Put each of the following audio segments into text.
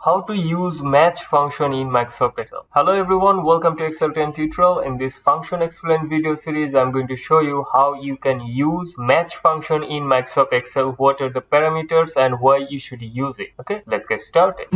How to use match function in Microsoft Excel. Hello everyone, welcome to Excel 10 tutorial. In this function explained video series, I'm going to show you how you can use match function in Microsoft Excel, what are the parameters and why you should use it. Okay, let's get started.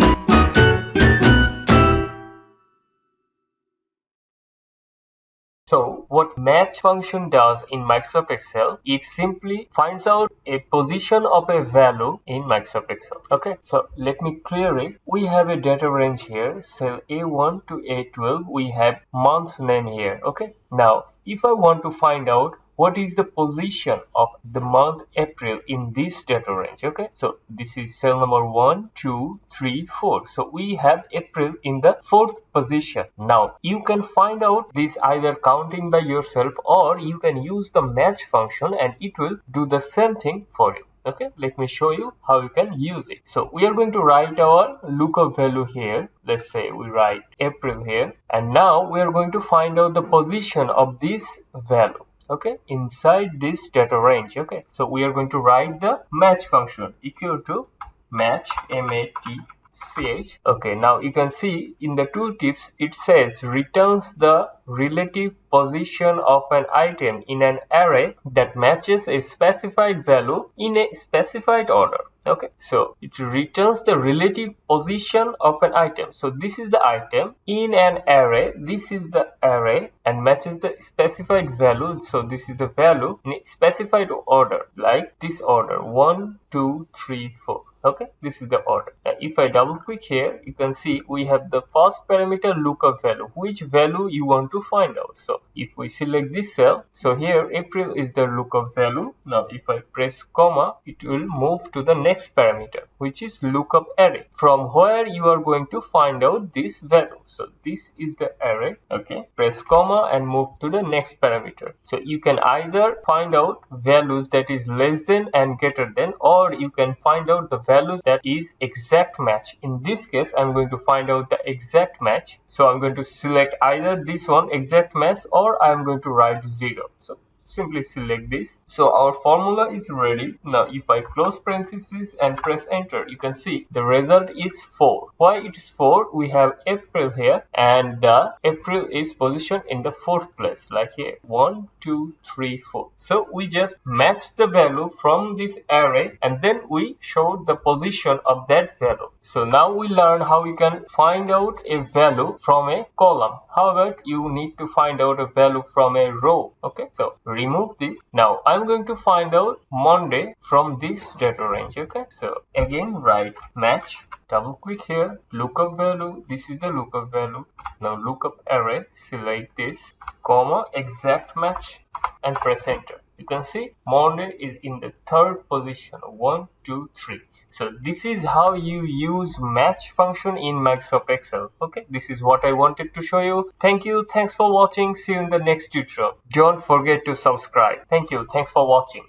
So what match function does in Microsoft Excel, it simply finds out a position of a value in Microsoft Excel. Okay, so let me clear it. We have a data range here, cell A1 to A12. We have month name here. Okay, now if I want to find out what is the position of the month April in this data range. Okay, so this is cell number 1, 2, 3, 4. So we have April in the 4th position. Now you can find out this either counting by yourself, or you can use the match function and it will do the same thing for you. Okay, let me show you how you can use it. So we are going to write our lookup value here. Let's say we write April here, and now we are going to find out the position of this value. Okay, inside this data range. Okay, so we are going to write the match function equal to match, M-A-T-C-H. Okay, now you can see in the tooltips it says returns the relative position of an item in an array that matches a specified value in a specified order. Okay, so it returns the relative position of an item. So this is the item in an array, this is the array, and matches the specified value. So this is the value in a specified order, like this order 1, 2, 3, 4. Okay, this is the order. Now if I double click here, you can see we have the first parameter lookup value, which value you want to find out. So if we select this cell, so here April is the lookup value. Now if I press comma, it will move to the next parameter, which is lookup array, from where you are going to find out this value. So this is the array. Okay, press comma and move to the next parameter. So you can either find out values that is less than and greater than, or you can find out the values that is exact match. In this case, I'm going to find out the exact match. So I'm going to select either this one, exact match, or I'm going to write 0. So simply select this. So our formula is ready. Now if I close parentheses and press enter, you can see the result is 4. Why it is 4? We have April here, and the April is positioned in the 4th place, like here 1, 2, 3, 4. So we just match the value from this array and then we show the position of that value. So now we learn how you can find out a value from a column. However, you need to find out a value from a row. Okay, so remove this. Now I'm going to find out Monday from this data range. Okay, so again write match, double click here, lookup value, this is the lookup value. Now lookup array, select this, comma, exact match, and press enter. You can see Monday is in the 3rd position, 1, 2, 3. So this is how you use match function in Microsoft Excel. Okay, this is what I wanted to show you. Thank you. Thanks for watching. See you in the next tutorial. Don't forget to subscribe. Thank you. Thanks for watching.